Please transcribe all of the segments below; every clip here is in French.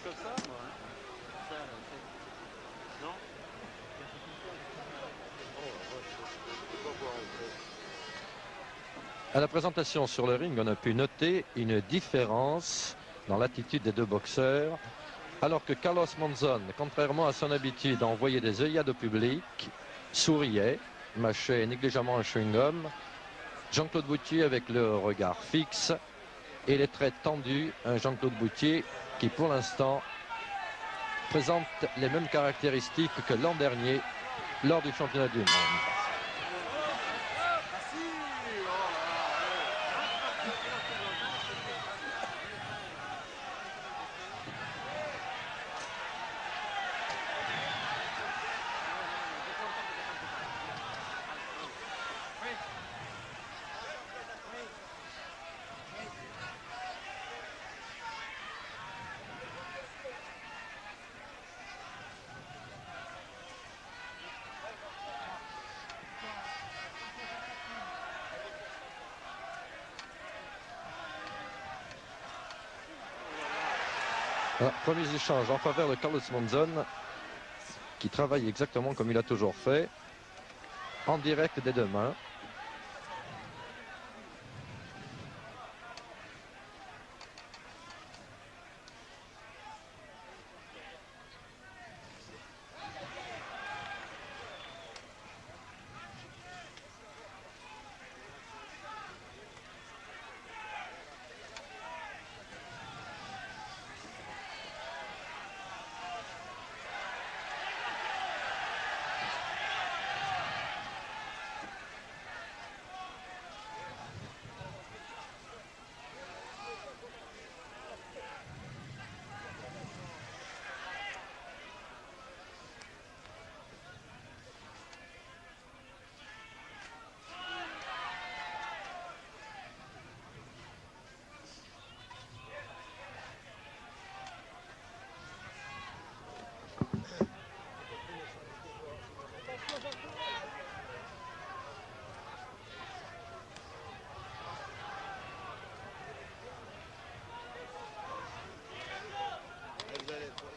comme ça, moi. Ça, non. À la présentation sur le ring, on a pu noter une différence dans l'attitude des deux boxeurs, alors que Carlos Monzon, contrairement à son habitude, envoyait des œillades au public, souriait, mâchait négligemment un chewing-gum. Jean-Claude Boutier avec le regard fixe et les traits tendus, un Jean-Claude Boutier qui pour l'instant présente les mêmes caractéristiques que l'an dernier lors du championnat du monde. Premiers échanges en faveur de Carlos Monzon, qui travaille exactement comme il a toujours fait, en direct des deux mains.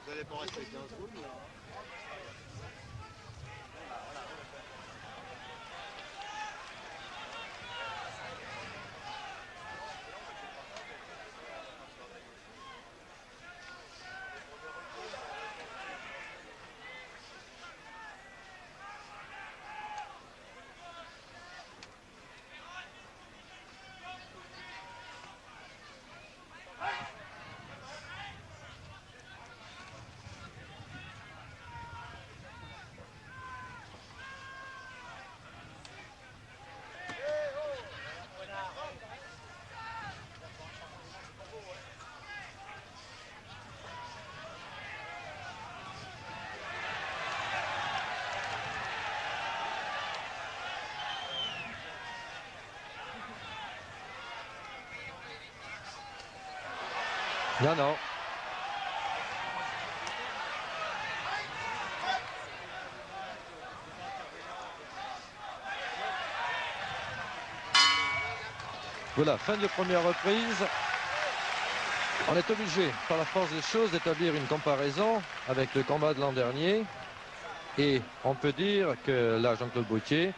Vous allez pas rester 15 secondes, là. Non, non. Voilà, fin de première reprise. On est obligé, par la force des choses, d'établir une comparaison avec le combat de l'an dernier. Et on peut dire que là, Jean-Claude Boutier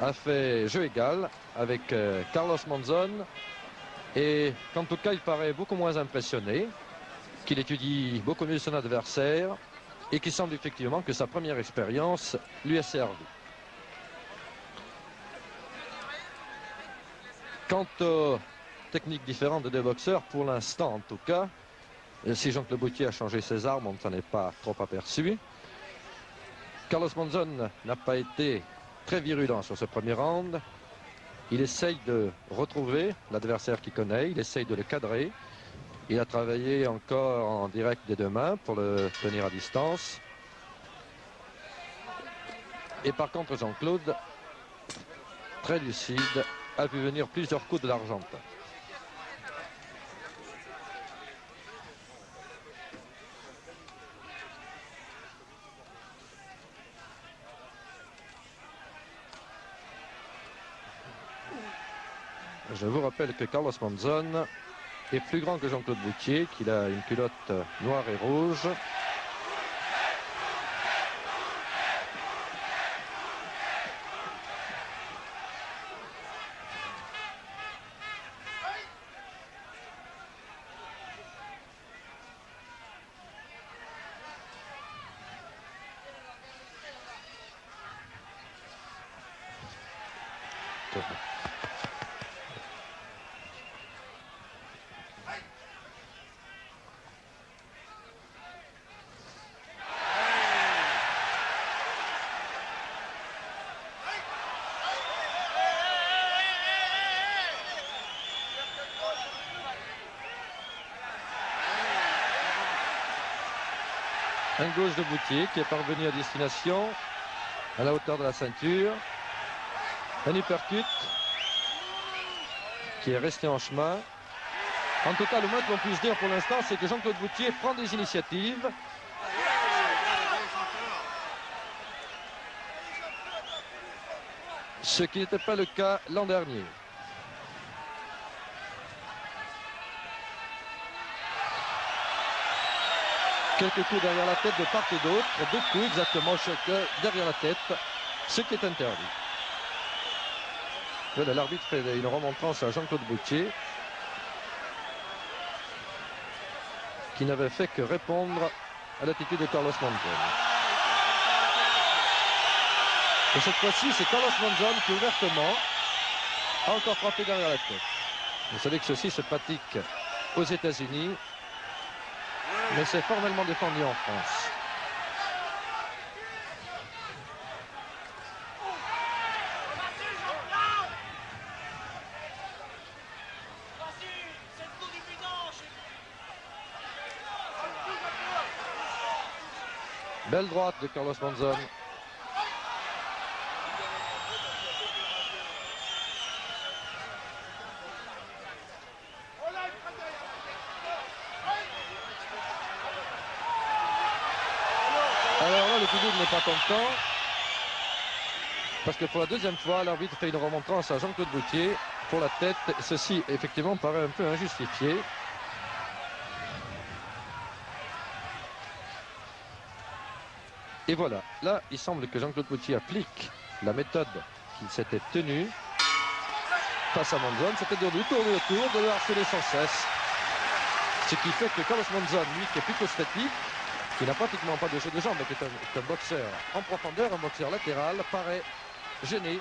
a fait jeu égal avec Carlos Monzon. Et qu'en tout cas, il paraît beaucoup moins impressionné, qu'il étudie beaucoup mieux son adversaire et qu'il semble effectivement que sa première expérience lui a servi. Quant aux techniques différentes des deux boxeurs, pour l'instant en tout cas, si Jean-Claude Boutier a changé ses armes, on ne s'en est pas trop aperçu. Carlos Monzon n'a pas été très virulent sur ce premier round. Il essaye de retrouver l'adversaire qu'il connaît, il essaye de le cadrer. Il a travaillé encore en direct des deux mains pour le tenir à distance. Et par contre, Jean-Claude, très lucide, a vu venir plusieurs coups de l'Argentin. Je vous rappelle que Carlos Monzon est plus grand que Jean-Claude Boutier, qu'il a une culotte noire et rouge. Un gauche de Boutier qui est parvenu à destination à la hauteur de la ceinture. Un uppercut qui est resté en chemin. En tout cas, le moins que l'on puisse dire pour l'instant, c'est que Jean-Claude Boutier prend des initiatives. Ce qui n'était pas le cas l'an dernier. Quelques coups derrière la tête de part et d'autre, 2 coups exactement chacun derrière la tête, ce qui est interdit. Voilà, l'arbitre fait une remontrance à Jean-Claude Boutier, qui n'avait fait que répondre à l'attitude de Carlos Monzon. Et cette fois-ci, c'est Carlos Monzon qui ouvertement a encore frappé derrière la tête. Vous savez que ceci se pratique aux États-Unis, mais c'est formellement défendu en France. Belle droite de Carlos Monzon. Alors là, le public n'est pas content, parce que pour la deuxième fois, l'arbitre fait une remontrance à Jean-Claude Boutier pour la tête. Ceci, effectivement, paraît un peu injustifié. Et voilà, là, il semble que Jean-Claude Boutier applique la méthode qu'il s'était tenue face à Monzon, c'est-à-dire de tourner autour, de le harceler sans cesse. Ce qui fait que Carlos Monzon, lui, qui est plutôt statique, qui n'a pratiquement pas de jeu de jambes, mais qui est un boxeur en profondeur, un boxeur latéral, paraît gêné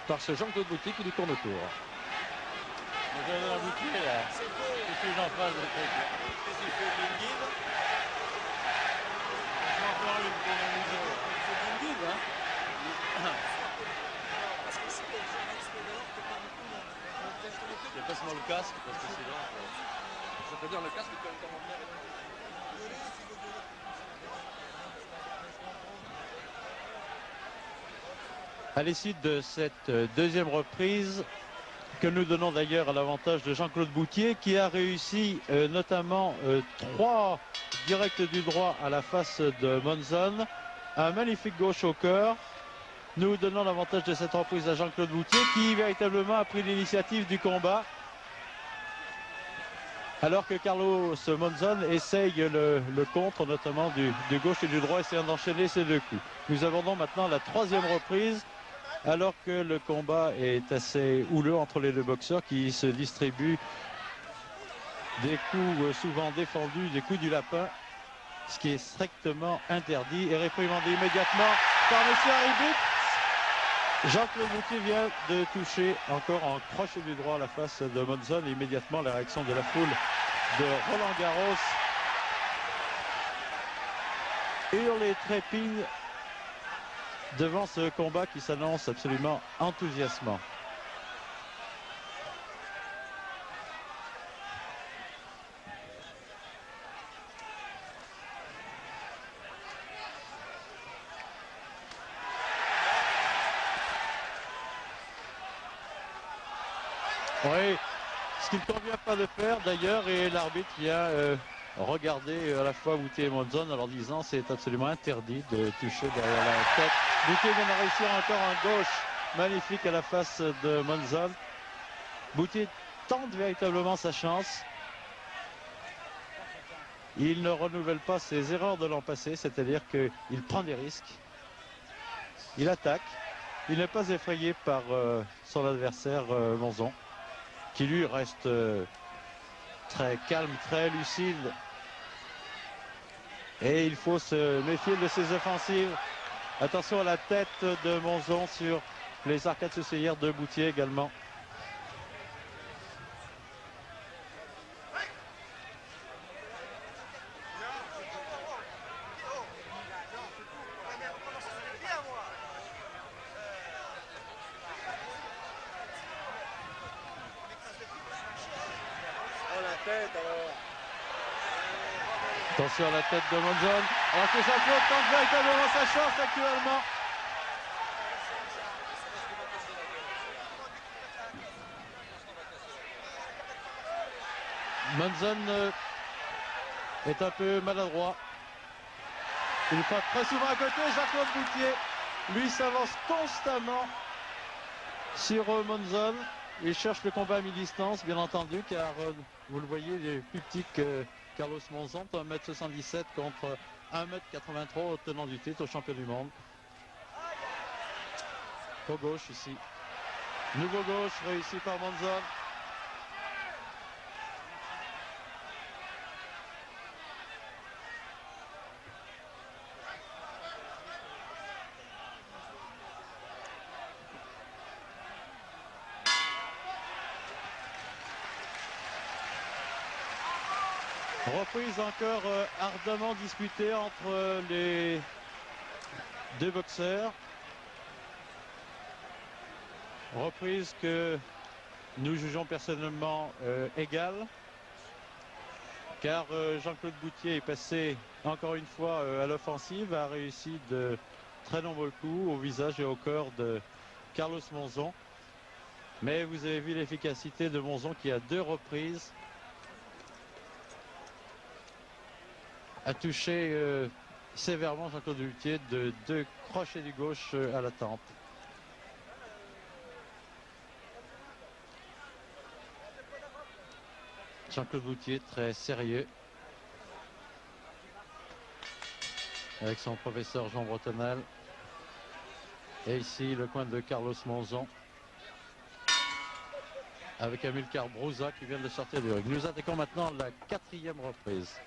par ce Jean-Claude Boutier qui lui tourne autour. Le gars de la Boutier, là, qu'est-ce que j'en fasse de truc? Qu'est-ce qu'il fait, une guide? Je vais encore lui pour la maison. C'est une guide, hein? Parce que c'est un journaliste dehors, t'es pas beaucoup là. Il passe moi le casque, parce que c'est là. Ça veut dire le casque que tu as un commentaire. À l'issue de cette deuxième reprise, que nous donnons d'ailleurs à l'avantage de Jean-Claude Boutier, qui a réussi notamment 3 directs du droit à la face de Monzon, un magnifique gauche au cœur. Nous donnons l'avantage de cette reprise à Jean-Claude Boutier, qui véritablement a pris l'initiative du combat, alors que Carlos Monzon essaye le contre, notamment du gauche et du droit, essayant d'enchaîner ces 2 coups. Nous abordons maintenant la 3e reprise, alors que le combat est assez houleux entre les 2 boxeurs qui se distribuent des coups souvent défendus, des coups du lapin, ce qui est strictement interdit et réprimandé immédiatement par M. Haribut. Jean-Claude Boutier vient de toucher encore en crochet du droit à la face de Monzon, et immédiatement la réaction de la foule de Roland Garros hurle et trépigne devant ce combat qui s'annonce absolument enthousiasmant. Oui, ce qui ne convient pas de faire d'ailleurs, et l'arbitre vient regarder à la fois Boutier et Monzon en leur disant c'est absolument interdit de toucher derrière la tête. Boutier vient de réussir encore un gauche magnifique à la face de Monzon. Boutier tente véritablement sa chance. Il ne renouvelle pas ses erreurs de l'an passé, c'est-à-dire qu'il prend des risques, il attaque, il n'est pas effrayé par son adversaire Monzon, qui lui reste très calme, très lucide. Et il faut se méfier de ses offensives. Attention à la tête de Monzon sur les arcades succières de Boutier également. Attention à la tête de Monzon. Alors que Jean-Claude tente véritablement sa chance actuellement. Monzon est un peu maladroit. Il frappe très souvent à côté. Jean-Claude Boutier, lui, s'avance constamment sur Monzon. Il cherche le combat à mi-distance, bien entendu, car vous le voyez, il est plus petit que Carlos Monzon, 1m77 contre 1m83 au tenant du titre, au champion du monde. Au gauche ici. Nouveau gauche réussi par Monzon. Reprise encore ardemment disputée entre les deux boxeurs. Reprise que nous jugeons personnellement égale. Car Jean-Claude Boutier est passé encore une fois à l'offensive, a réussi de très nombreux coups au visage et au corps de Carlos Monzon. Mais vous avez vu l'efficacité de Monzon qui à deux reprises a touché sévèrement Jean-Claude Boutier de deux crochets du gauche à la tempe. Jean-Claude Boutier très sérieux avec son professeur Jean Bretonel. Et ici le coin de Carlos Monzon avec Amilcar Broza qui vient de sortir du ring. Nous attaquons maintenant la quatrième reprise.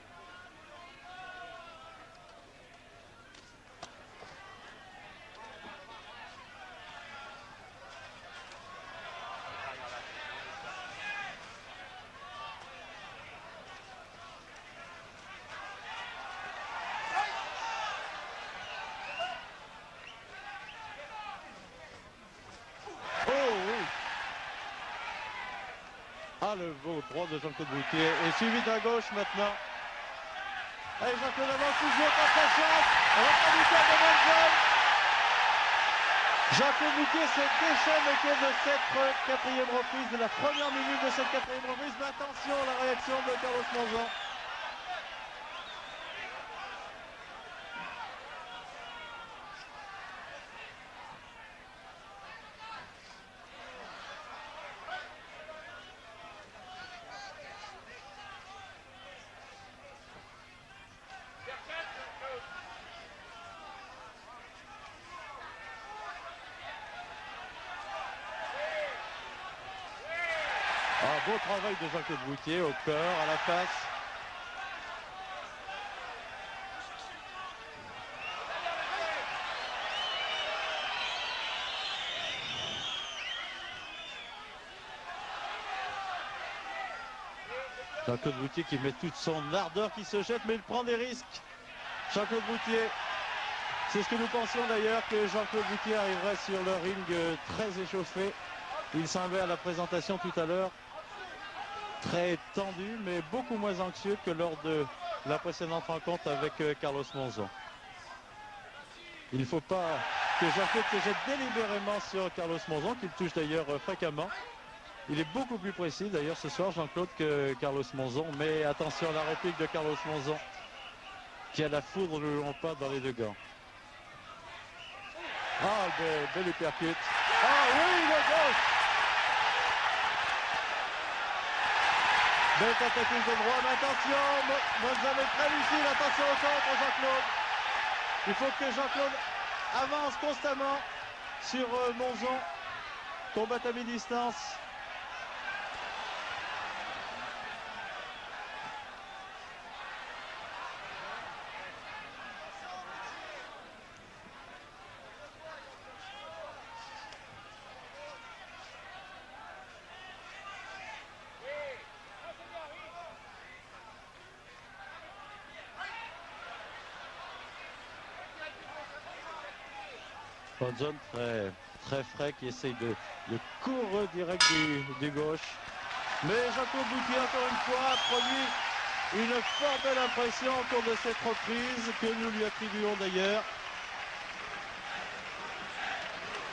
Ah, le beau droit de Jean-Claude Boutier est suivi d'un gauche maintenant. Allez, Jean-Claude avance toujours par sa chance. Rentrée du corps de Monzon. Jean-Claude Boutier se déchaîne au cours de cette quatrième reprise, de la première minute de cette quatrième reprise. Mais attention à la réaction de Carlos Monzon. Beau travail de Jean-Claude Boutier au corps, à la face. Jean-Claude Boutier qui met toute son ardeur, qui se jette, mais il prend des risques. Jean-Claude Boutier, c'est ce que nous pensions d'ailleurs, que Jean-Claude Boutier arriverait sur le ring très échauffé. Il semblait à la présentation tout à l'heure très tendu, mais beaucoup moins anxieux que lors de la précédente rencontre avec Carlos Monzon. Il ne faut pas que Jean-Claude se jette délibérément sur Carlos Monzon, qu'il touche d'ailleurs fréquemment. Il est beaucoup plus précis d'ailleurs ce soir, Jean-Claude, que Carlos Monzon. Mais attention à la réplique de Carlos Monzon, qui a la foudre le long pas dans les deux gants. Ah, bel uppercut. Ah oui, le gauche Belle tentative de droit, mais attention, Monzon est très lucide, attention au contre Jean-Claude. Il faut que Jean-Claude avance constamment sur Monzon. Combat à mi-distance. Monzon très frais qui essaye de courir direct du gauche. Mais Jean-Claude Boutier, encore une fois, a produit une fort belle impression au cours de cette reprise que nous lui attribuons d'ailleurs.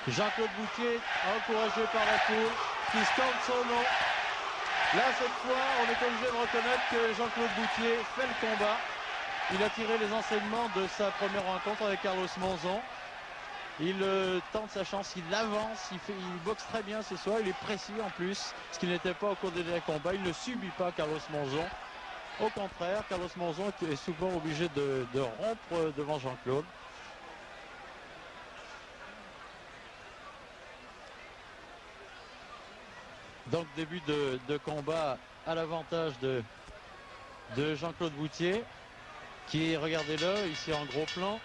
Jean-Claude Boutier, encouragé par la foule, qui scande son nom. Là, cette fois, on est obligé de reconnaître que Jean-Claude Boutier fait le combat. Il a tiré les enseignements de sa première rencontre avec Carlos Monzon. Il tente sa chance, il avance, il boxe très bien ce soir, il est précis en plus, ce qui n'était pas au cours des derniers combats. Il ne subit pas Carlos Monzon. Au contraire, Carlos Monzon est souvent obligé de rompre devant Jean-Claude. Donc début de combat à l'avantage de Jean-Claude Boutier, qui, regardez-le, ici en gros plan,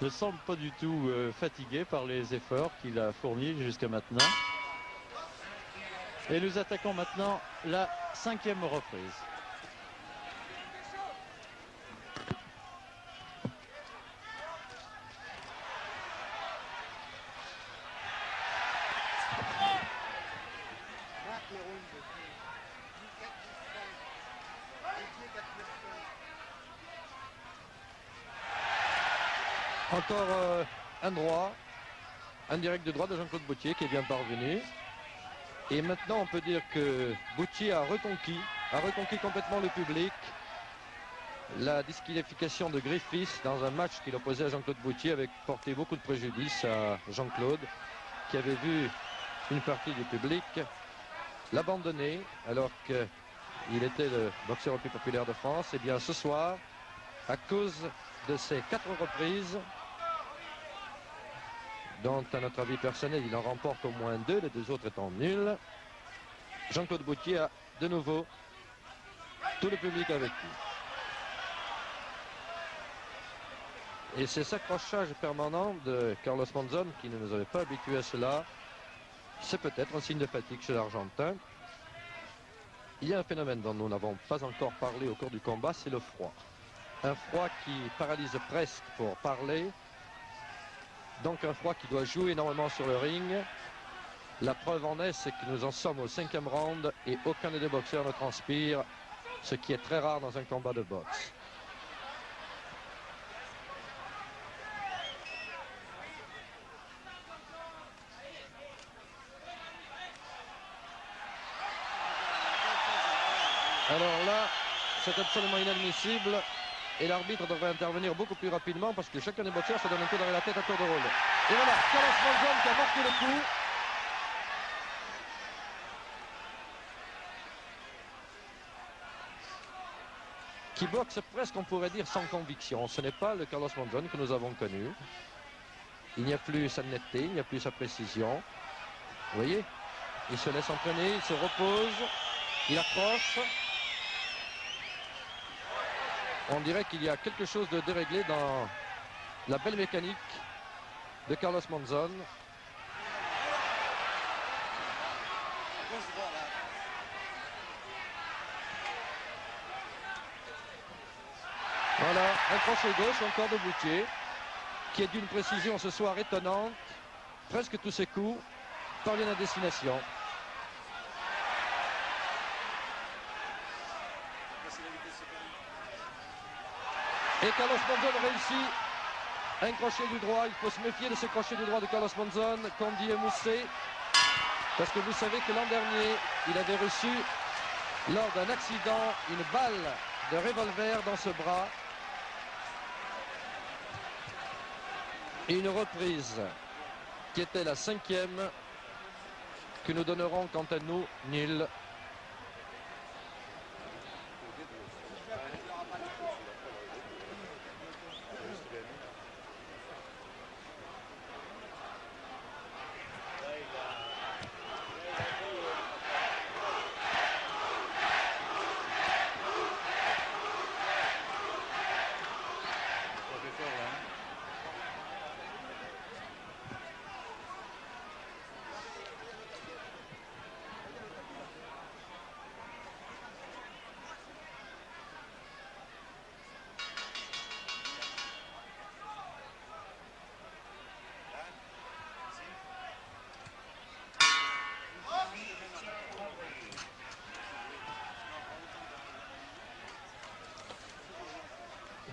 ne semble pas du tout fatigué par les efforts qu'il a fournis jusqu'à maintenant. Et nous attaquons maintenant la 5e reprise. Encore un droit, un direct de droit de Jean-Claude Boutier qui est bien parvenu. Et maintenant on peut dire que Boutier a reconquis complètement le public. La disqualification de Griffiths dans un match qu'il opposait à Jean-Claude Boutier avait porté beaucoup de préjudice à Jean-Claude, qui avait vu une partie du public l'abandonner alors qu'il était le boxeur le plus populaire de France. Et bien ce soir, à cause de ces 4 reprises, dont à notre avis personnel il en remporte au moins 2, les 2 autres étant nuls, Jean-Claude Boutier a de nouveau tout le public avec lui. Et ces accrochages permanents de Carlos Monzon, qui ne nous avait pas habitués à cela, c'est peut-être un signe de fatigue chez l'Argentin. Il y a un phénomène dont nous n'avons pas encore parlé au cours du combat, c'est le froid. Un froid qui paralyse presque pour parler. Donc un froid qui doit jouer énormément sur le ring. La preuve en est, c'est que nous en sommes au 5e round et aucun des 2 boxeurs ne transpire, ce qui est très rare dans un combat de boxe. Alors là, c'est absolument inadmissible. Et l'arbitre devrait intervenir beaucoup plus rapidement parce que chacun des boxeurs se donne un coup dans la tête à tour de rôle. Et voilà, Carlos Monzon qui a marqué le coup. Qui boxe presque, on pourrait dire, sans conviction. Ce n'est pas le Carlos Monzon que nous avons connu. Il n'y a plus sa netteté, il n'y a plus sa précision. Vous voyez, il se laisse entraîner, il se repose, il accroche. On dirait qu'il y a quelque chose de déréglé dans la belle mécanique de Carlos Monzon. Voilà, un crochet gauche encore de Boutier, qui est d'une précision ce soir étonnante. Presque tous ses coups parviennent à destination. Et Carlos Monzon réussit un crochet du droit. Il faut se méfier de ce crochet du droit de Carlos Monzon, comme dit Moussé. Parce que vous savez que l'an dernier, il avait reçu, lors d'un accident, une balle de revolver dans ce bras. Et une reprise qui était la 5e, que nous donnerons quant à nous nul.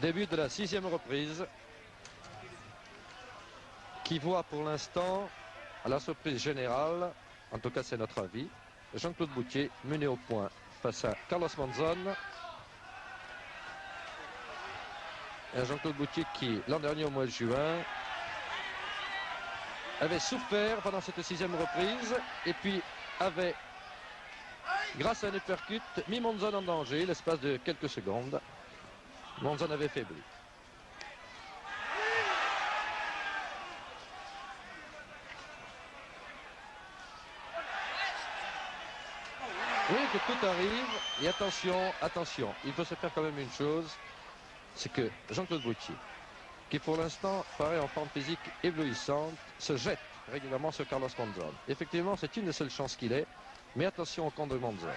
Début de la 6e reprise qui voit pour l'instant, à la surprise générale, en tout cas c'est notre avis, Jean-Claude Bouthier mené au point face à Carlos Monzon. Un Jean-Claude Bouthier qui, l'an dernier au mois de juin, avait souffert pendant cette 6e reprise et puis avait, grâce à un uppercut, mis Monzon en danger l'espace de quelques secondes. Monzon avait faibli. Oui, que tout arrive, et attention, attention, il faut se faire quand même une chose, c'est que Jean-Claude Bouthier, qui pour l'instant paraît en forme physique éblouissante, se jette régulièrement sur Carlos Monzon. Effectivement, c'est une des seules chances qu'il ait, mais attention au camp de Monzon.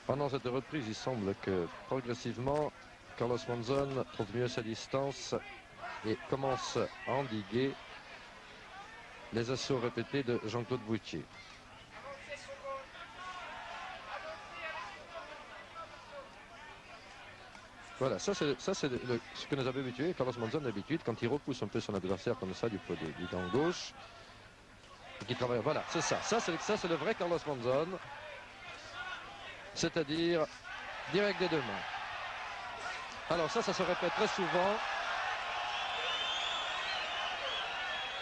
Pendant cette reprise, il semble que progressivement, Carlos Monzon trouve mieux sa distance et commence à endiguer les assauts répétés de Jean-Claude Bouthier. Voilà, ça c'est ce que nous avait habitué Carlos Monzon d'habitude, quand il repousse un peu son adversaire comme ça du gant gauche, et qui travaille. Voilà, c'est ça. Ça c'est le vrai Carlos Monzon. C'est-à-dire direct des deux mains. Alors ça se répète très souvent.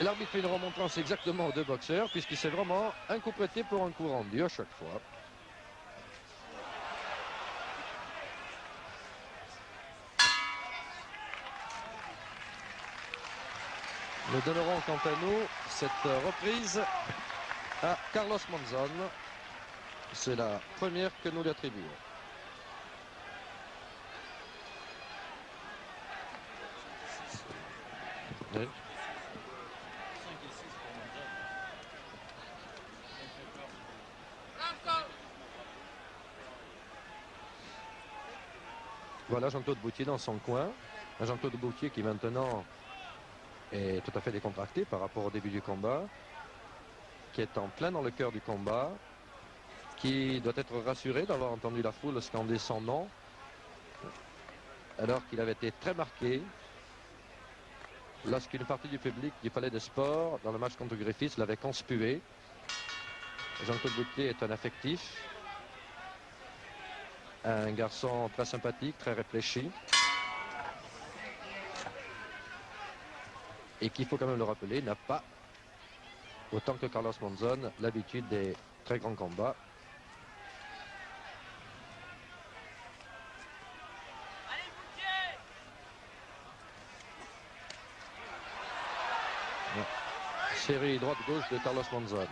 L'arbitre fait une remontrance exactement aux deux boxeurs, puisqu'il c'est vraiment un coup prêté pour un coup rendu à chaque fois. Nous donnerons quant à nous cette reprise à Carlos Monzon. C'est la première que nous lui attribuons. Oui. Voilà Jean-Claude Bouthier dans son coin. Un Jean-Claude Bouthier qui maintenant est tout à fait décontracté par rapport au début du combat, qui est en plein dans le cœur du combat, qui doit être rassuré d'avoir entendu la foule scander son nom, alors qu'il avait été très marqué lorsqu'une partie du public du Palais des Sports, dans le match contre Griffiths, l'avait conspué. Jean-Claude Bouthier est un affectif, un garçon très sympathique, très réfléchi, et qu'il faut quand même le rappeler, n'a pas, autant que Carlos Monzon, l'habitude des très grands combats. Série droite-gauche de Carlos Monzon.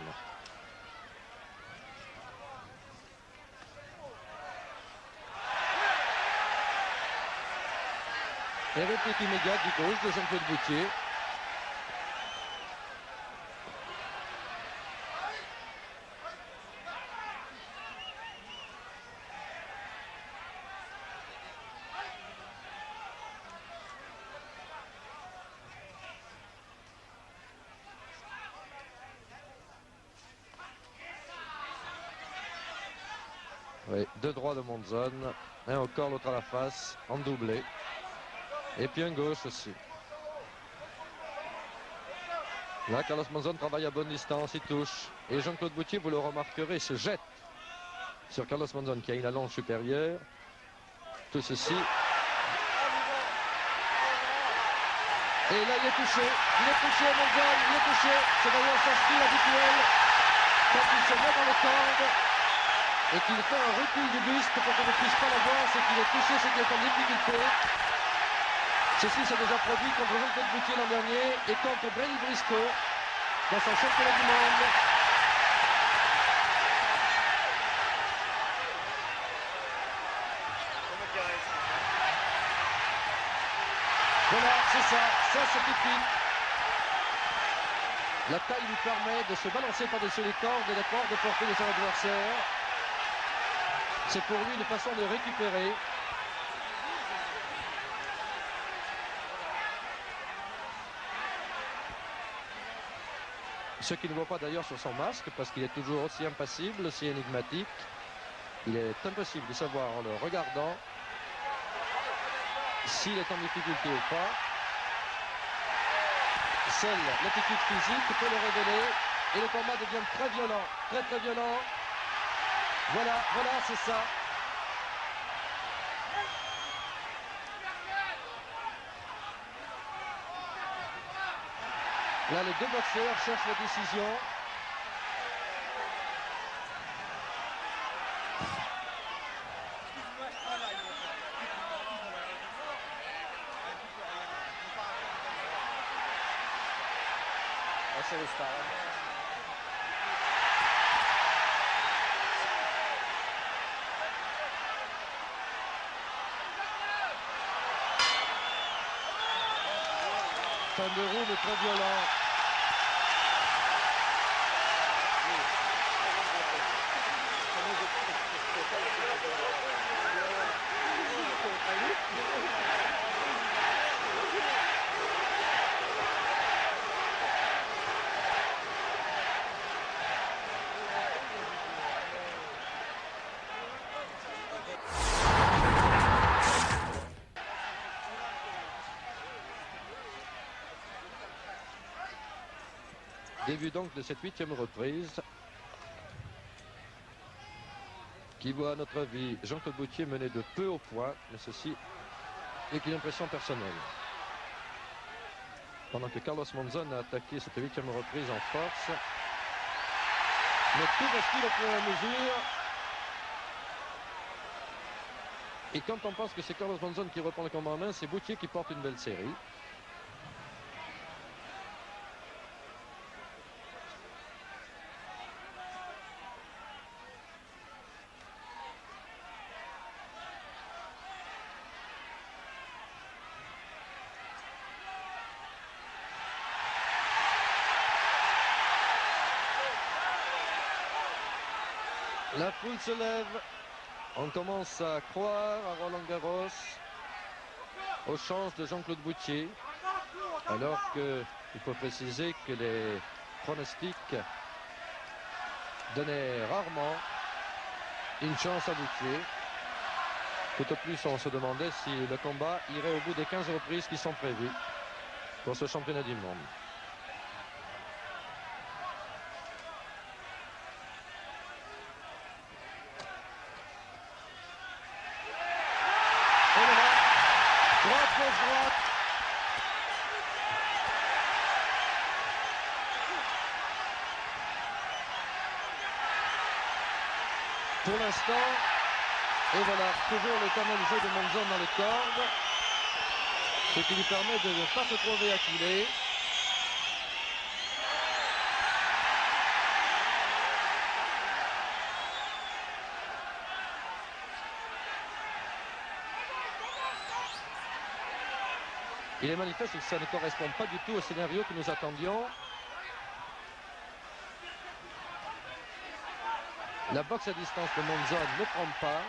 Et réplique immédiate du gauche de Jean-Claude Bouthier. Oui, deux droits de Monzon, un au corps, l'autre à la face, en doublé. Et puis un gauche aussi. Là, Carlos Monzon travaille à bonne distance, il touche. Et Jean-Claude Boutier, vous le remarquerez, se jette sur Carlos Monzon qui a une allonge supérieure. Tout ceci. Et là, il est touché, Monzon, il est touché. C'est d'ailleurs son style habituel. Quand il se met dans le cordes et qu'il fait un recul du buste pour qu'on ne puisse pas le voir, c'est qu'il est touché, c'est qu'il est en difficulté. Ceci s'est déjà produit contre Jean-Claude Boutier l'an dernier et contre Brady Briscoe dans son championnat du monde. Voilà, c'est ça c'est typique. La taille lui permet de se balancer par-dessus les cordes et d'être de portée de son adversaire. C'est pour lui une façon de récupérer. Ce qu'il ne voit pas d'ailleurs sur son masque, parce qu'il est toujours aussi impassible, aussi énigmatique. Il est impossible de savoir en le regardant s'il est en difficulté ou pas. Seule l'attitude physique peut le révéler et le combat devient très violent, très violent. Voilà, c'est ça. Là, les deux boxeurs cherchent la décision. C'est le style. Fin de roue, mais très violent. Début donc de cette 8e reprise qui voit à notre avis Jean-Claude Boutier mener de peu au point, mais ceci n'est qu'une impression personnelle. Pendant que Carlos Monzon a attaqué cette 8e reprise en force, mais tout bascule au fur et à mesure. Et quand on pense que c'est Carlos Monzon qui reprend le combat en main, c'est Boutier qui porte une belle série. La foule se lève, on commence à croire à Roland Garros, au change de Jean-Claude Boutier, alors qu'il faut préciser que les pronostics donnaient rarement une chance à Boutier. Tout au plus, on se demandait si le combat irait au bout des 15 reprises qui sont prévues pour ce championnat du monde. Pour l'instant, et voilà, toujours l'éternel jeu de Monzon dans les cordes, ce qui lui permet de ne pas se trouver acculé. Il est manifeste que ça ne correspond pas du tout au scénario que nous attendions. La boxe à distance de Monzon ne prend pas.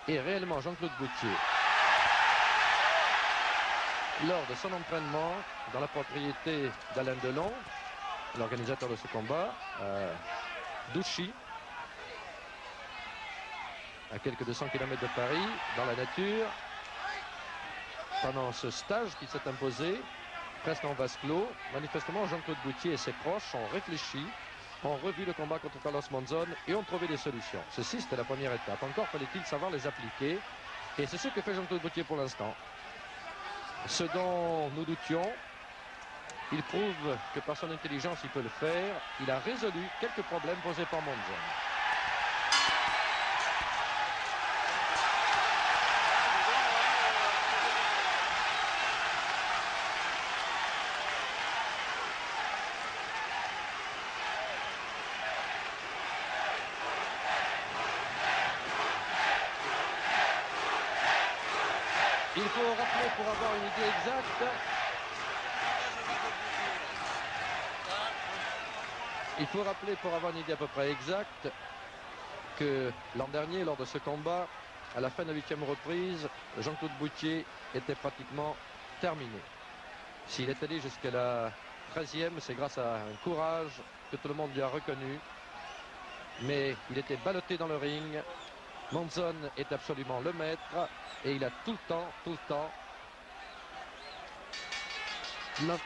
Et réellement, Jean-Claude Boutier, lors de son entraînement dans la propriété d'Alain Delon, l'organisateur de ce combat, à Douchy, à quelques 200 km de Paris, dans la nature, pendant ce stage qui s'est imposé, presque en vase clos. Manifestement, Jean-Claude Boutier et ses proches ont réfléchi, ont revu le combat contre Carlos Monzon et ont trouvé des solutions. Ceci, c'était la première étape. Encore fallait-il savoir les appliquer. Et c'est ce que fait Jean-Claude Boutier pour l'instant. Ce dont nous doutions, il prouve que par son intelligence, il peut le faire. Il a résolu quelques problèmes posés par Monzon. Il faut rappeler pour avoir une idée exacte. Il faut rappeler pour avoir une idée à peu près exacte que l'an dernier, lors de ce combat, à la fin de la 8e reprise, Jean-Claude Boutier était pratiquement terminé. S'il est allé jusqu'à la 13e, c'est grâce à un courage que tout le monde lui a reconnu. Mais il était ballotté dans le ring. Monzon est absolument le maître et il a tout le temps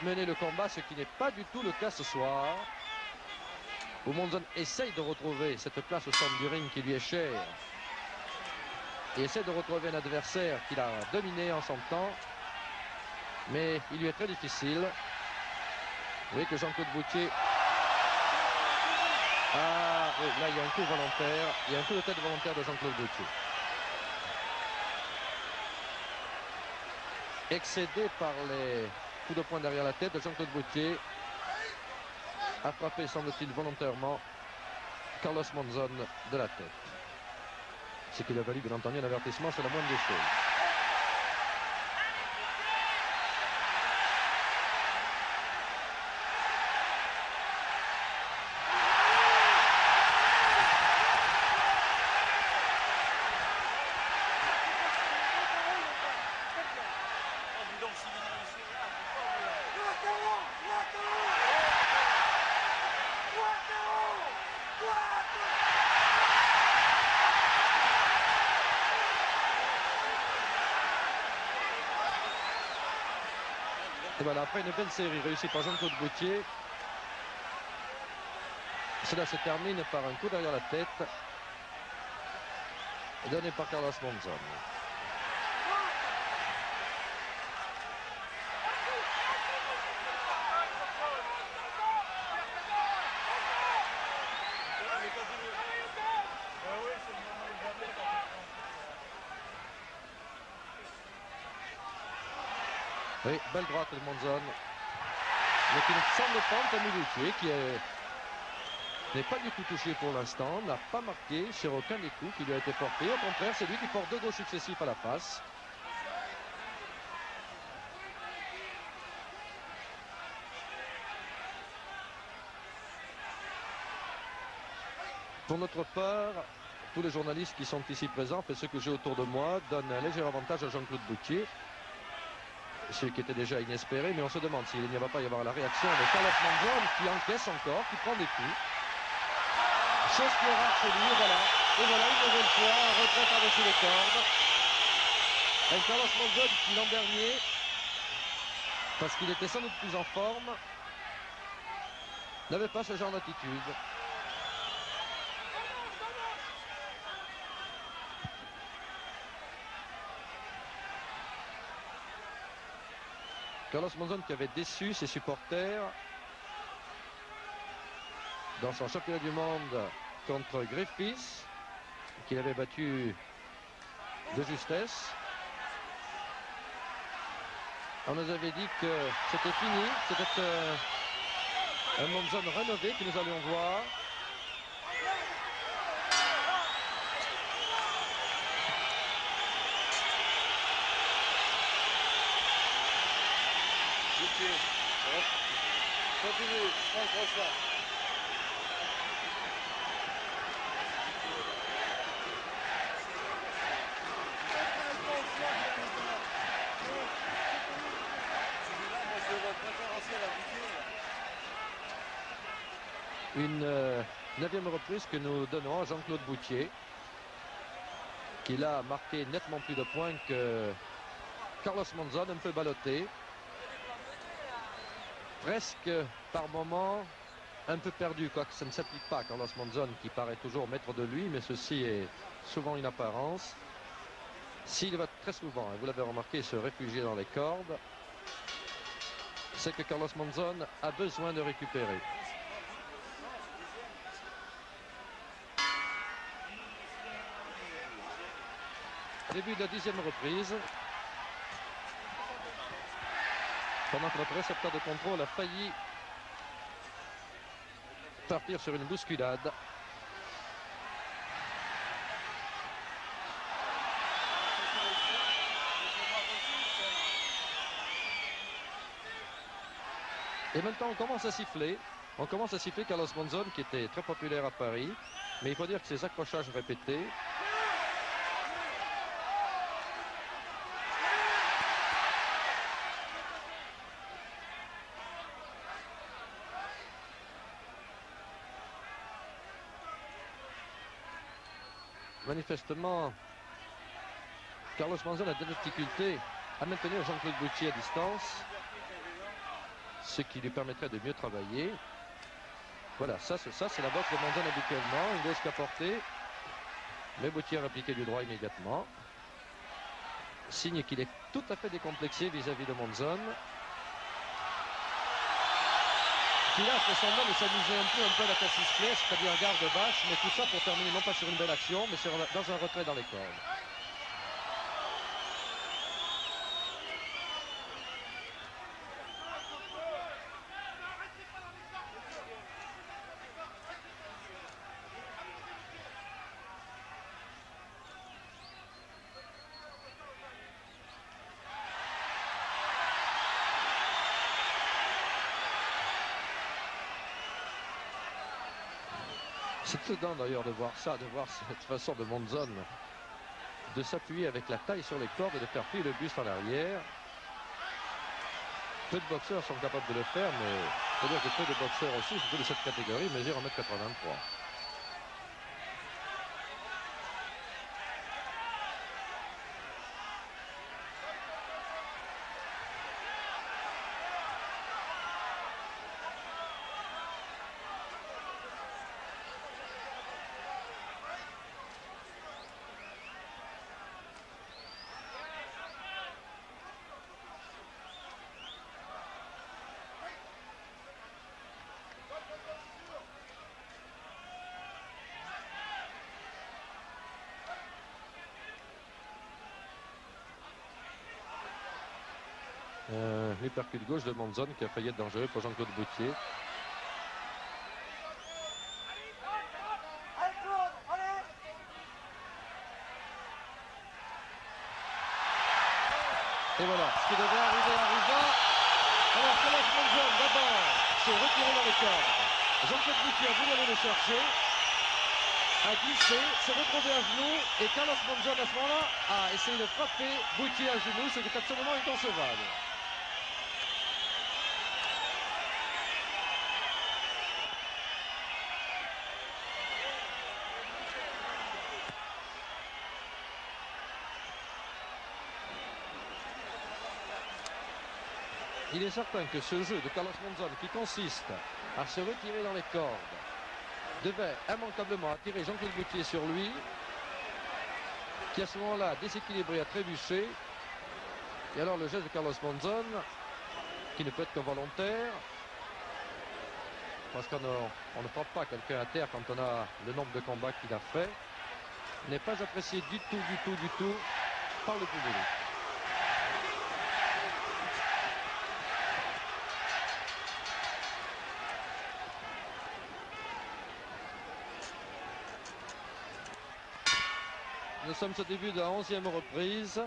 mené le combat, ce qui n'est pas du tout le cas ce soir, où Monzon essaye de retrouver cette place au centre du ring qui lui est chère et essaie de retrouver un adversaire qu'il a dominé en son temps, mais il lui est très difficile. Vous voyez que Jean-Claude Boutier... Ah oui, là il y a un coup volontaire, il y a un coup de tête volontaire de Jean-Claude Boutier. Excédé par les coups de poing derrière la tête de Jean-Claude Boutier, a frappé, semble-t-il, volontairement Carlos Monzon de la tête. Ce qui lui a valu, bien entendu, un avertissement, c'est la moindre des choses. Et voilà, après une belle série réussie par Jean-Claude Boutier, cela se termine par un coup derrière la tête donné par Carlos Monzon. Oui, belle droite de Monzon, mais qui ne semble pas entamer Boutier, qui n'est pas du tout touché pour l'instant, n'a pas marqué sur aucun des coups qui lui a été porté. Au contraire, c'est lui qui porte 2 gauches successifs à la face. Pour notre part, tous les journalistes qui sont ici présents, et ceux que j'ai autour de moi, donnent un léger avantage à Jean-Claude Boutier. Ce qui était déjà inespéré, mais on se demande s'il n'y va pas y avoir la réaction de Carlos Monzon qui encaisse encore, qui prend des coups. Chose qui est rare chez lui, et voilà. Et voilà une nouvelle fois, un retrait par-dessus les cordes. Un Carlos Monzon qui l'an dernier, parce qu'il était sans doute plus en forme, n'avait pas ce genre d'attitude. Carlos Monzon qui avait déçu ses supporters dans son championnat du monde contre Griffiths, qu'il avait battu de justesse. On nous avait dit que c'était fini, c'était un Monzon rénové que nous allions voir. Continue, prends le prochain. Une 9e reprise que nous donnons à Jean-Claude Boutier, qui là a marqué nettement plus de points que Carlos Monzon, un peu ballotté. presque par moment un peu perdu, quoique ça ne s'applique pas à Carlos Monzon qui paraît toujours maître de lui, mais ceci est souvent une apparence. S'il va très souvent, et vous l'avez remarqué, se réfugier dans les cordes, c'est que Carlos Monzon a besoin de récupérer. Début de la 10e reprise. Pendant que notre récepteur de contrôle a failli partir sur une bousculade. Et maintenant on commence à siffler. On commence à siffler Carlos Monzon qui était très populaire à Paris. Mais il faut dire que ces accrochages répétés manifestement, Carlos Monzon a des difficultés à maintenir Jean-Claude Boutier à distance, ce qui lui permettrait de mieux travailler. Voilà, ça c'est la boxe de Monzon habituellement, une gauche qu'a portée, mais Boutier a répliqué du droit immédiatement. Signe qu'il est tout à fait décomplexé vis-à-vis de Monzon, qui là fait semblant de s'amuser un peu à la cassisclée, c'est-à-dire garde basse, mais tout ça pour terminer non pas sur une belle action, mais dans un retrait dans les cordes. C'est étonnant d'ailleurs de voir ça, de voir cette façon de Monzon de s'appuyer avec la taille sur les cordes et de faire plier le buste en arrière. Peu de boxeurs sont capables de le faire, mais il faut dire que peu de boxeurs aussi, surtout de cette catégorie, mesurent 1m83. L'hypercute gauche de Monzon qui a failli être dangereux pour Jean-Claude Boutier. Et voilà, ce qui devait arriver arriva. Alors Carlos Monzon d'abord s'est retiré dans les cordes. Jean-Claude Boutier a voulu aller le chercher, a glissé, s'est retrouvé à genoux et Carlos Monzon à ce moment-là a essayé de frapper Boutier à genoux, ce qui est absolument inconcevable. Il est certain que ce jeu de Carlos Monzon qui consiste à se retirer dans les cordes devait immanquablement attirer Jean-Claude Boutier sur lui, qui à ce moment-là déséquilibré a trébuché. Et alors le geste de Carlos Monzon, qui ne peut être que volontaire, parce qu'on ne frappe pas quelqu'un à terre quand on a le nombre de combats qu'il a fait, n'est pas apprécié du tout par le public. Nous sommes au début de la 11e reprise.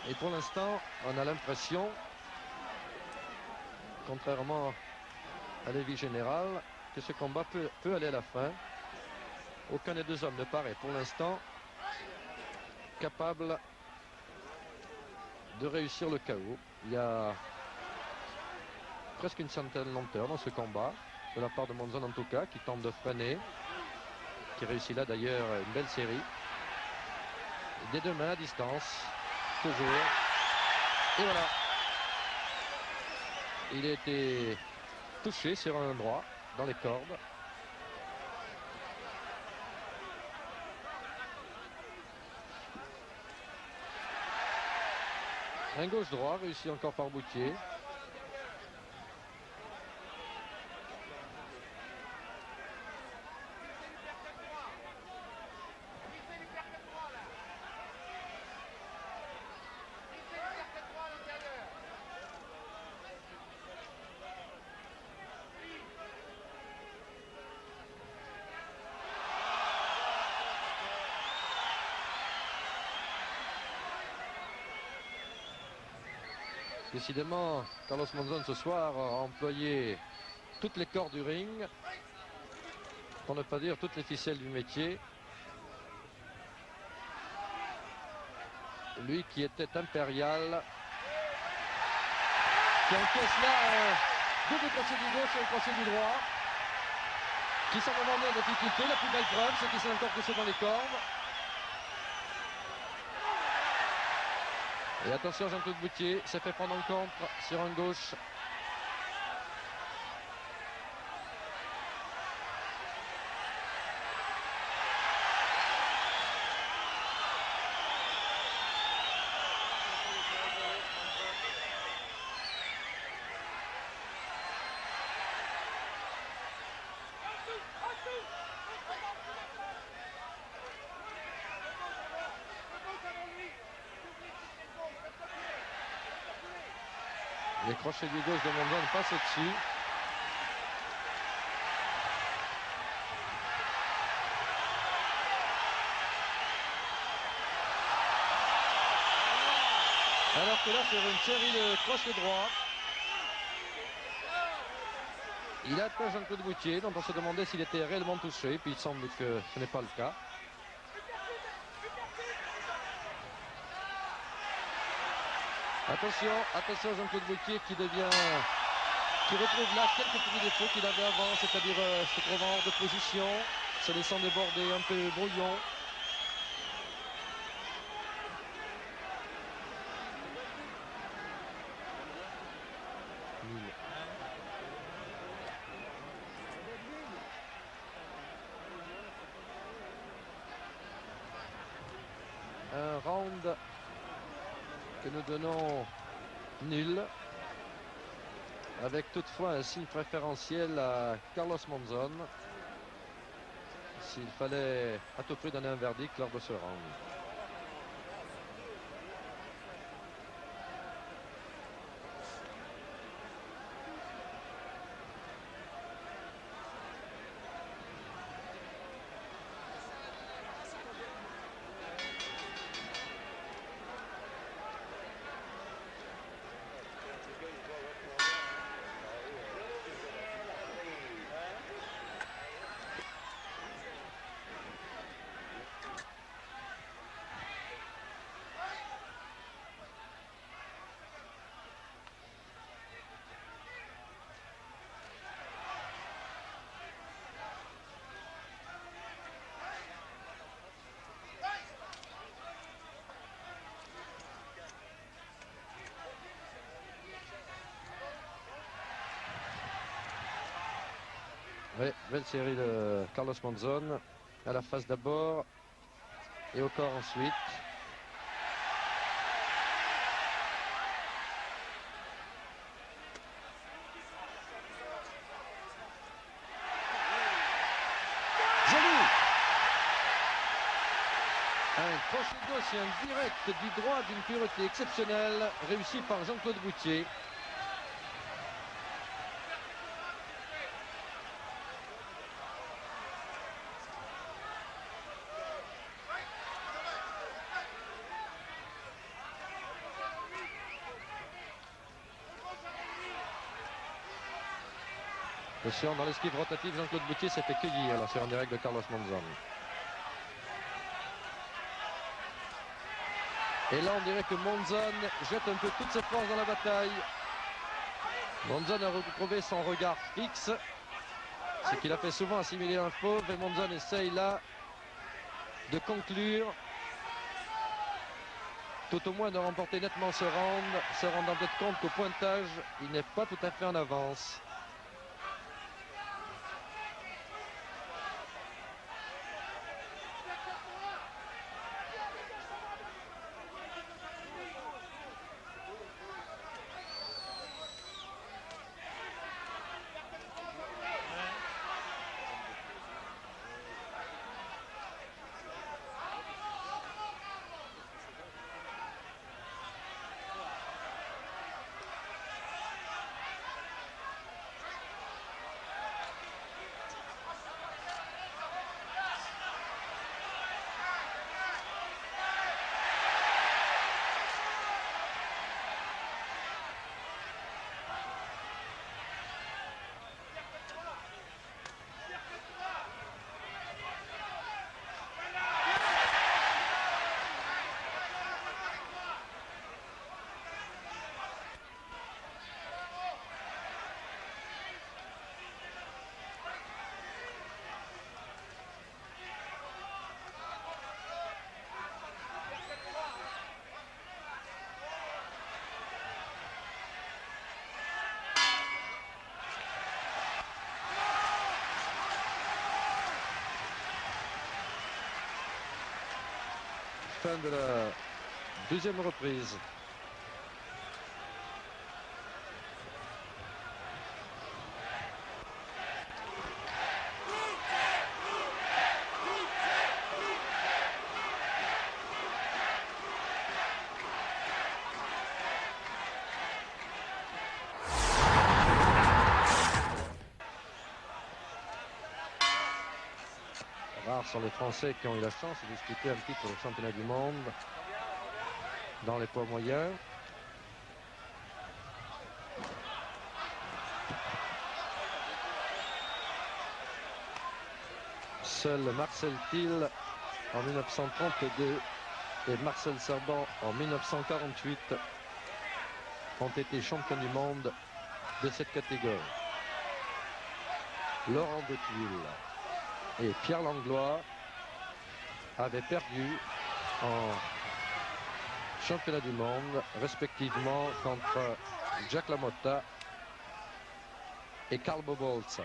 Et pour l'instant, on a l'impression, contrairement à l'avis général, que ce combat peut aller à la fin. Aucun des deux hommes ne paraît pour l'instant capable de réussir le KO. Il y a presque une certaine lenteur dans ce combat, de la part de Monzon en tout cas, qui tente de freiner, qui réussit là d'ailleurs une belle série. Des deux mains à distance. Toujours. Et voilà. Il a été touché sur un droit dans les cordes. Un gauche-droit réussi encore par Boutier. Décidément, Carlos Monzon ce soir a employé toutes les cordes du ring, pour ne pas dire toutes les ficelles du métier. Lui qui était impérial, qui encaisse là double crochet du gauche et un crochet du droit, qui s'en moment en difficulté. La plus belle preuve, c'est qu'il s'est encore poussé dans les cordes. Et attention, Jean-Claude Boutier s'est fait prendre en contre sur un gauche. Les crochets du gauche de Monzon passent au-dessus. Alors que là, sur une série de crochets droits, il atteint Jean-Claude Boutier, dont on se demandait s'il était réellement touché, puis il semble que ce n'est pas le cas. Attention, attention Jean-Claude Boutier qui retrouve là quelques petits défauts qu'il avait avant, c'est-à-dire se trouvant hors de position, se laissant déborder, un peu brouillon. Un round que nous donnons nul, avec toutefois un signe préférentiel à Carlos Monzon, s'il fallait à tout prix donner un verdict lors de ce round. Oui, belle série de Carlos Monzon, à la face d'abord et au corps ensuite. Joli! Un crochet gauche et un direct du droit d'une pureté exceptionnelle, réussi par Jean-Claude Boutier. Attention, dans l'esquive rotative, Jean-Claude Boutier s'est fait cueillir là, sur un direct de Carlos Monzon. Et là, on dirait que Monzon jette un peu toutes ses forces dans la bataille. Monzon a retrouvé son regard fixe, ce qu'il a fait souvent assimiler un fauve. Et Monzon essaye là de conclure. tout au moins de remporter nettement ce round, se rendant peut-être compte qu'au pointage, il n'est pas tout à fait en avance. Fin de la deuxième reprise. Rares sont les Français qui ont eu la chance de disputer un titre au championnat du monde dans les poids moyens. Seul Marcel Thiel en 1932 et Marcel Cerdan en 1948 ont été champions du monde de cette catégorie. Laurent de Tuile et Pierre Langlois avaient perdu en championnat du monde, respectivement contre Jack LaMotta et Carl Bobo Olsson.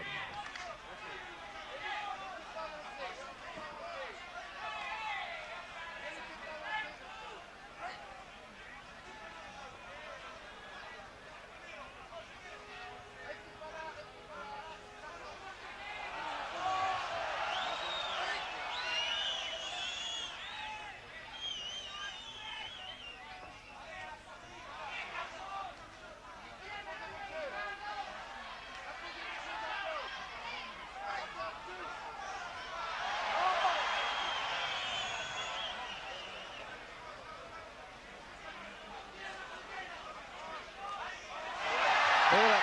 Et voilà.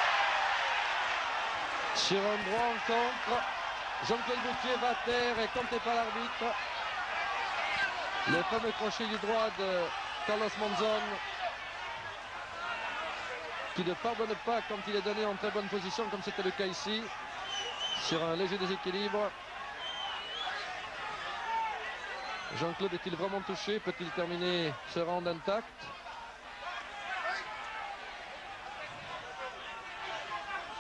Sur un droit en contre, Jean-Claude Boutier va à terre et compté par l'arbitre. Le fameux crochet du droit de Carlos Monzon, qui ne pardonne pas quand il est donné en très bonne position, comme c'était le cas ici, sur un léger déséquilibre. Jean-Claude est-il vraiment touché? Peut-il terminer ce round intact?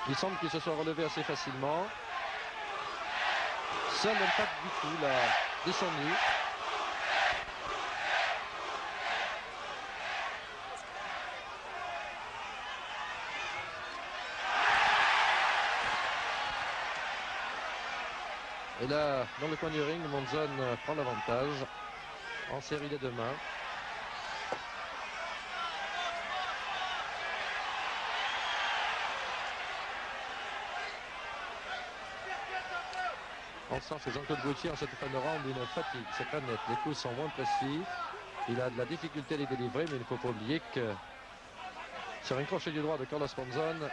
Il semble qu'il se soit relevé assez facilement. Seul l'impact du coup l'a descendu. Et là, dans le coin du ring, Monzon prend l'avantage en série des deux mains. On sent que Jean-Claude Gauthier en cette fin de round une fatigue, c'est très net. Les coups sont moins précis. Il a de la difficulté à les délivrer, mais il ne faut pas oublier que sur un crochet du droit de Carlos Monzon,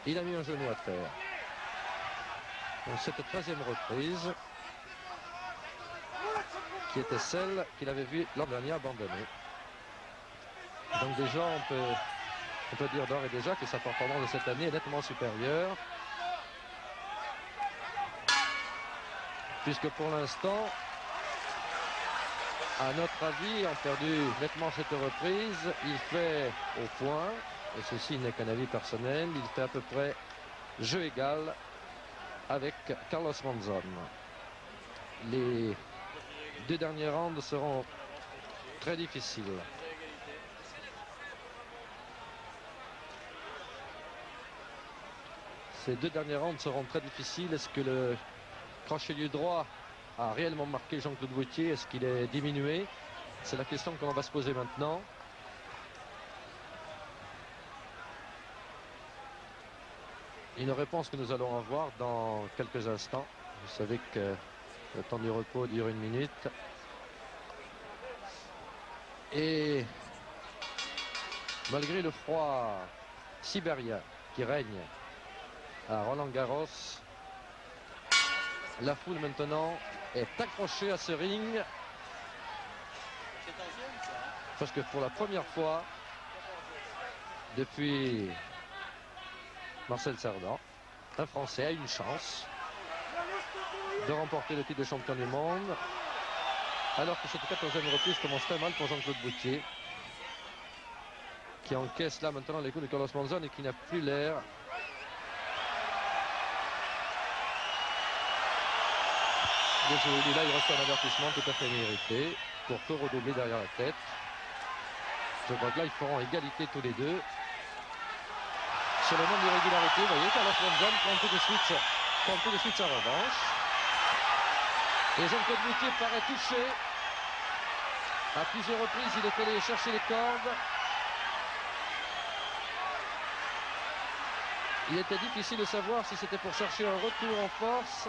il a mis un genou à terre. Donc cette troisième reprise, qui était celle qu'il avait vue l'an dernier abandonnée. Donc déjà, on peut dire d'ores et déjà que sa performance de cette année est nettement supérieure. Puisque pour l'instant, À notre avis, ont perdu nettement cette reprise. Il fait au point, et ceci n'est qu'un avis personnel, il fait à peu près jeu égal avec Carlos Monzon. Les deux derniers rounds seront très difficiles. Ces deux derniers rounds seront très difficiles. Est-ce que le crochet du droit a réellement marqué Jean-Claude Boutier? Est-ce qu'il est diminué? C'est la question que l'on va se poser maintenant. Une réponse que nous allons avoir dans quelques instants. Vous savez que le temps du repos dure 1 minute. Et malgré le froid sibérien qui règne à Roland-Garros, la foule maintenant est accrochée à ce ring. Parce que pour la première fois depuis Marcel Cerdan, un Français a une chance de remporter le titre de champion du monde, alors que cette 14e reprise commence très mal pour Jean-Claude Boutier, qui encaisse là maintenant les coups de Carlos Monzon et qui n'a plus l'air de jouer. Là, il reçoit un avertissement tout à fait mérité pour tout redoubler derrière la tête. Je crois que là, ils feront égalité tous les deux. Sur le nombre d'irrégularités, vous voyez, Carlos Monzon prend tout de suite sa revanche. Et Jean-Claude Boutier paraît touché. À plusieurs reprises, il est allé chercher les cordes. Il était difficile de savoir si c'était pour chercher un retour en force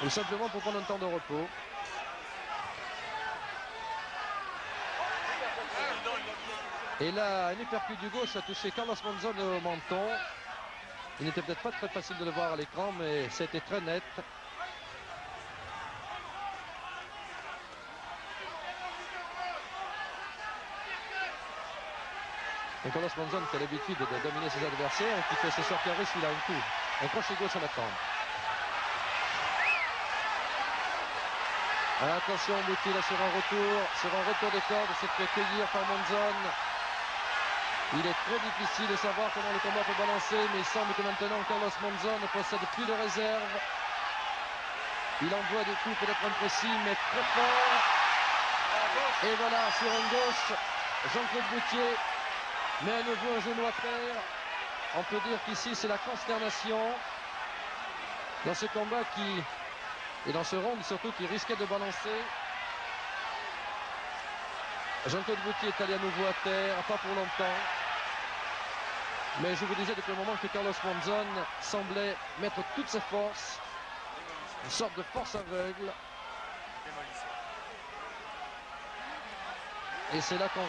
ou simplement pour prendre un temps de repos. Et là, un uppercut du gauche a touché Carlos Monzon au menton. Il n'était peut-être pas très facile de le voir à l'écran, mais c'était très net. Et Carlos Monzon qui a l'habitude de dominer ses adversaires et qui fait ses sorties à risque, il a un coup. Un crochet gauche à la tempe. Attention, Boutier là sur un retour des cordes, s'est fait cueillir par Monzon. Il est très difficile de savoir comment le combat peut balancer, mais il semble que maintenant Carlos Monzon ne possède plus de réserve. Il envoie des coups peut-être imprécis, mais très forts. Et voilà, sur une gauche, Jean-Claude Boutier met à nouveau un genou à terre. On peut dire qu'ici, c'est la consternation dans ce combat et dans ce round surtout, qui risquait de balancer. Jean-Claude Boutier est allé à nouveau à terre, pas pour longtemps. Mais je vous disais depuis le moment que Carlos Monzon semblait mettre toutes ses forces, une sorte de force aveugle. Et c'est là qu'on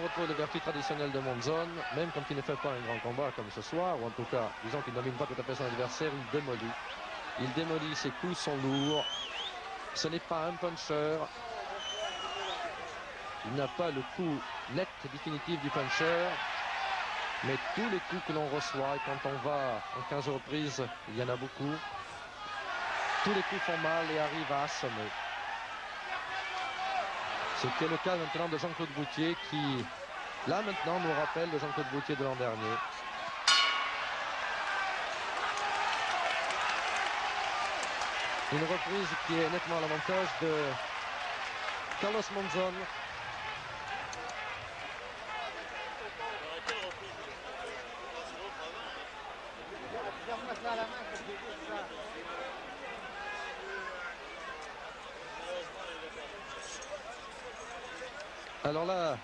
retrouve le vertu traditionnel de Monzon, même quand il ne fait pas un grand combat comme ce soir, ou en tout cas, disons qu'il ne domine pas tout à fait son adversaire, il démolit. Il démolit, ses coups sont lourds. Ce n'est pas un puncher. Il n'a pas le coup net définitif du puncher. Mais tous les coups que l'on reçoit, et quand on va en 15 reprises, il y en a beaucoup, tous les coups font mal et arrivent à assommer. Ce qui est le cas maintenant de Jean-Claude Boutier qui, là maintenant, nous rappelle le Jean-Claude Boutier de l'an dernier. Une reprise qui est nettement à l'avantage de Carlos Monzon. Alors là,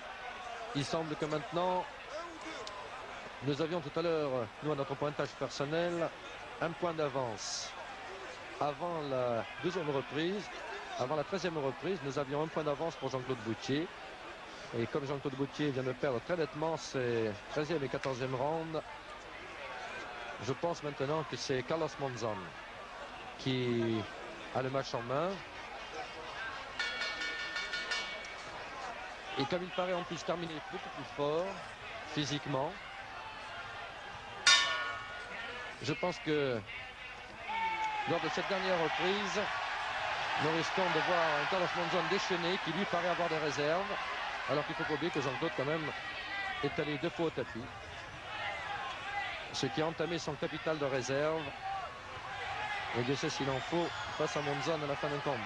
il semble que maintenant, nous avions tout à l'heure, nous à notre pointage personnel, un point d'avance. Avant la deuxième reprise, avant la 13e reprise, nous avions un point d'avance pour Jean-Claude Boutier. Et comme Jean-Claude Boutier vient de perdre très nettement ses 13e et 14e rounds, je pense maintenant que c'est Carlos Monzon qui a le match en main. Et comme il paraît en plus terminer beaucoup plus fort, lors de cette dernière reprise, nous risquons de voir un Carlos Monzon déchaîné qui lui paraît avoir des réserves, alors qu'il ne faut pas oublier que Jean-Claude quand même est allé 2 fois au tapis, ce qui a entamé son capital de réserve. Et Dieu sait s'il en faut face à Monzon à la fin d'un combat.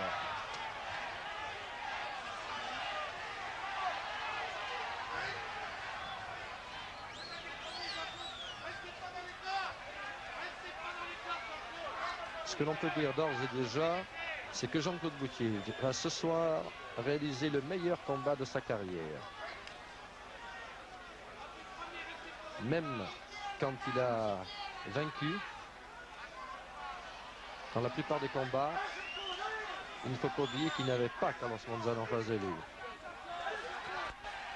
Ce que l'on peut dire d'ores et déjà, c'est que Jean-Claude Boutier va ce soir réaliser le meilleur combat de sa carrière. Même quand il a vaincu, dans la plupart des combats, il ne faut pas oublier qu'il n'avait pas Carlos Monzon en face de lui.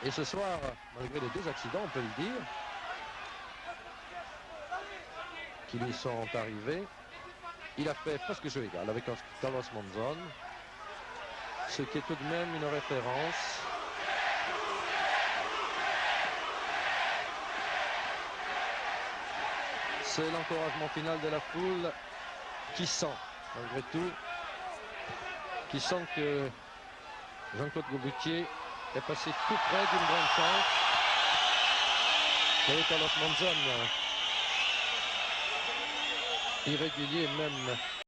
Et ce soir, malgré les 2 accidents, on peut le dire, qui lui sont arrivés, il a fait presque jeu égal avec Carlos Monzon, ce qui est tout de même une référence. C'est l'encouragement final de la foule qui sent, malgré tout, qui sent que Jean-Claude Boutier est passé tout près d'une grande chance. Et Carlos Monzon, irrégulier même